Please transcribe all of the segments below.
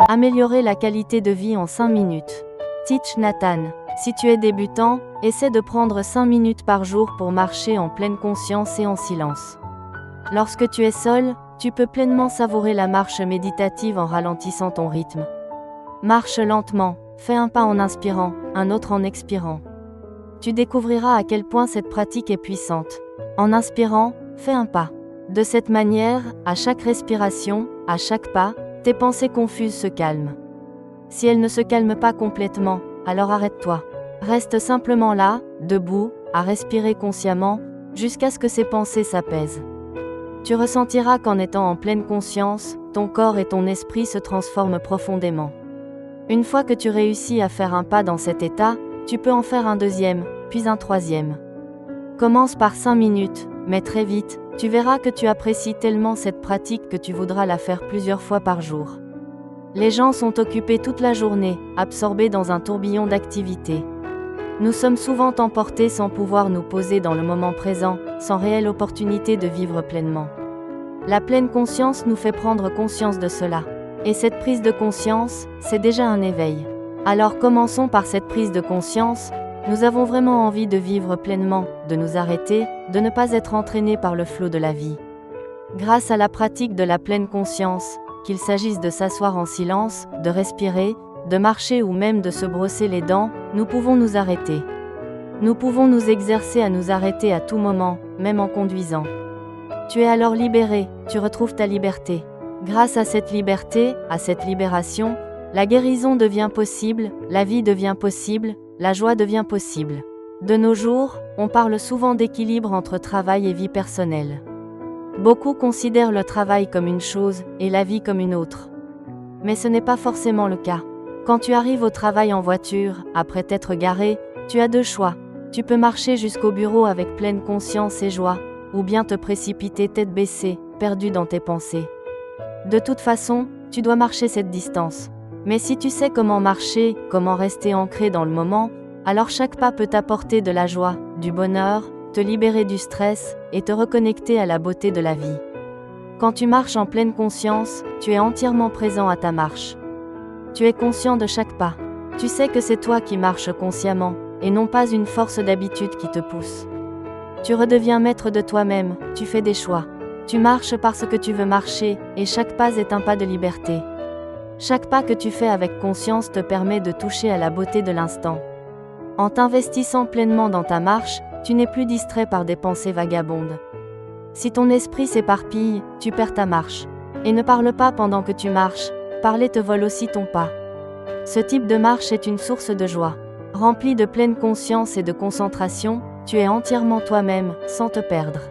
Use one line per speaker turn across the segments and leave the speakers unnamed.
Améliorer la qualité de vie en 5 minutes. Thich Nhat Hanh. Si tu es débutant, essaie de prendre 5 minutes par jour pour marcher en pleine conscience et en silence. Lorsque tu es seul, tu peux pleinement savourer la marche méditative en ralentissant ton rythme. Marche lentement, fais un pas en inspirant, un autre en expirant. Tu découvriras à quel point cette pratique est puissante. En inspirant, fais un pas. De cette manière, à chaque respiration, à chaque pas, tes pensées confuses se calment. Si elles ne se calment pas complètement, alors arrête-toi. Reste simplement là, debout, à respirer consciemment, jusqu'à ce que ces pensées s'apaisent. Tu ressentiras qu'en étant en pleine conscience, ton corps et ton esprit se transforment profondément. Une fois que tu réussis à faire un pas dans cet état, tu peux en faire un deuxième, puis un troisième. Commence par 5 minutes, mais très vite, tu verras que tu apprécies tellement cette pratique que tu voudras la faire plusieurs fois par jour. Les gens sont occupés toute la journée, absorbés dans un tourbillon d'activités. Nous sommes souvent emportés sans pouvoir nous poser dans le moment présent, sans réelle opportunité de vivre pleinement. La pleine conscience nous fait prendre conscience de cela. Et cette prise de conscience, c'est déjà un éveil. Alors commençons par cette prise de conscience. Nous avons vraiment envie de vivre pleinement, de nous arrêter, de ne pas être entraînés par le flot de la vie. Grâce à la pratique de la pleine conscience, qu'il s'agisse de s'asseoir en silence, de respirer, de marcher ou même de se brosser les dents, nous pouvons nous arrêter. Nous pouvons nous exercer à nous arrêter à tout moment, même en conduisant. Tu es alors libéré, tu retrouves ta liberté. Grâce à cette liberté, à cette libération, la guérison devient possible, la vie devient possible, la joie devient possible. De nos jours, on parle souvent d'équilibre entre travail et vie personnelle. Beaucoup considèrent le travail comme une chose et la vie comme une autre. Mais ce n'est pas forcément le cas. Quand tu arrives au travail en voiture, après t'être garé, tu as deux choix. Tu peux marcher jusqu'au bureau avec pleine conscience et joie, ou bien te précipiter tête baissée, perdu dans tes pensées. De toute façon, tu dois marcher cette distance. Mais si tu sais comment marcher, comment rester ancré dans le moment, alors chaque pas peut t'apporter de la joie, du bonheur, te libérer du stress et te reconnecter à la beauté de la vie. Quand tu marches en pleine conscience, tu es entièrement présent à ta marche. Tu es conscient de chaque pas. Tu sais que c'est toi qui marches consciemment, et non pas une force d'habitude qui te pousse. Tu redeviens maître de toi-même, tu fais des choix. Tu marches parce que tu veux marcher, et chaque pas est un pas de liberté. Chaque pas que tu fais avec conscience te permet de toucher à la beauté de l'instant. En t'investissant pleinement dans ta marche, tu n'es plus distrait par des pensées vagabondes. Si ton esprit s'éparpille, tu perds ta marche. Et ne parle pas pendant que tu marches, parler te vole aussi ton pas. Ce type de marche est une source de joie. Rempli de pleine conscience et de concentration, tu es entièrement toi-même, sans te perdre.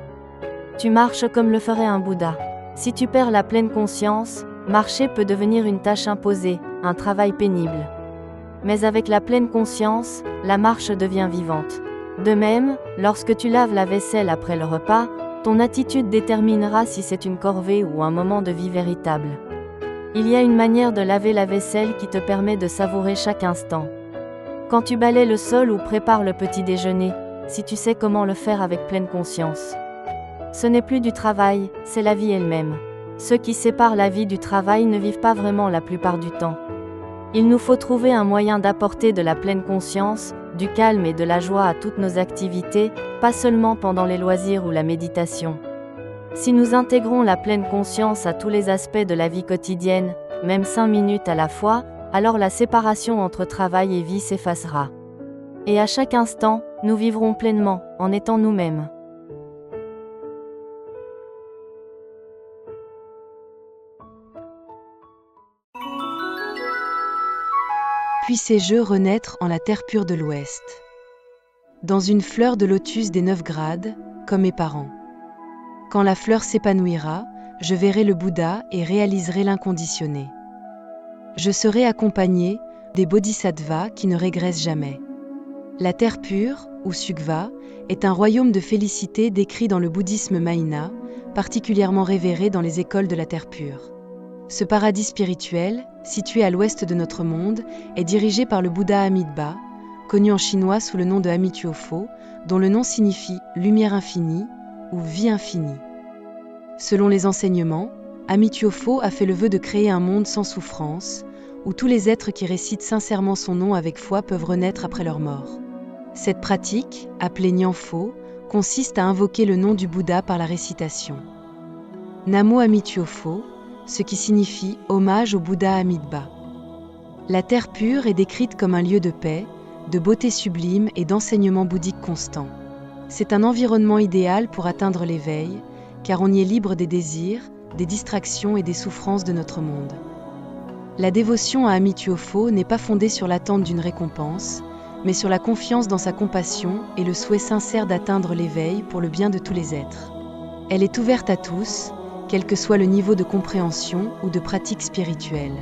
Tu marches comme le ferait un Bouddha. Si tu perds la pleine conscience, marcher peut devenir une tâche imposée, un travail pénible. Mais avec la pleine conscience, la marche devient vivante. De même, lorsque tu laves la vaisselle après le repas, ton attitude déterminera si c'est une corvée ou un moment de vie véritable. Il y a une manière de laver la vaisselle qui te permet de savourer chaque instant. Quand tu balaies le sol ou prépares le petit déjeuner, si tu sais comment le faire avec pleine conscience. Ce n'est plus du travail, c'est la vie elle-même. Ceux qui séparent la vie du travail ne vivent pas vraiment la plupart du temps. Il nous faut trouver un moyen d'apporter de la pleine conscience, du calme et de la joie à toutes nos activités, pas seulement pendant les loisirs ou la méditation. Si nous intégrons la pleine conscience à tous les aspects de la vie quotidienne, même 5 minutes à la fois, alors la séparation entre travail et vie s'effacera. Et à chaque instant, nous vivrons pleinement, en étant nous-mêmes.
Puissé-je renaître en la terre pure de l'Ouest, dans une fleur de lotus des 9 grades, comme mes parents. Quand la fleur s'épanouira, je verrai le Bouddha et réaliserai l'inconditionné. Je serai accompagné des bodhisattvas qui ne régressent jamais. La terre pure, ou Sukva, est un royaume de félicité décrit dans le bouddhisme Mahina, particulièrement révéré dans les écoles de la terre pure. Ce paradis spirituel, situé à l'ouest de notre monde, est dirigé par le Bouddha Amitabha, connu en chinois sous le nom de Amittuofo, dont le nom signifie « lumière infinie » ou « vie infinie ». Selon les enseignements, Amittuofo a fait le vœu de créer un monde sans souffrance, où tous les êtres qui récitent sincèrement son nom avec foi peuvent renaître après leur mort. Cette pratique, appelée Nyanpho, consiste à invoquer le nom du Bouddha par la récitation. Namo Amityopho, ce qui signifie hommage au Bouddha Amidba. La terre pure est décrite comme un lieu de paix, de beauté sublime et d'enseignement bouddhique constant. C'est un environnement idéal pour atteindre l'éveil, car on y est libre des désirs, des distractions et des souffrances de notre monde. La dévotion à Amityopho n'est pas fondée sur l'attente d'une récompense, mais sur la confiance dans sa compassion et le souhait sincère d'atteindre l'éveil pour le bien de tous les êtres. Elle est ouverte à tous, quel que soit le niveau de compréhension ou de pratique spirituelle.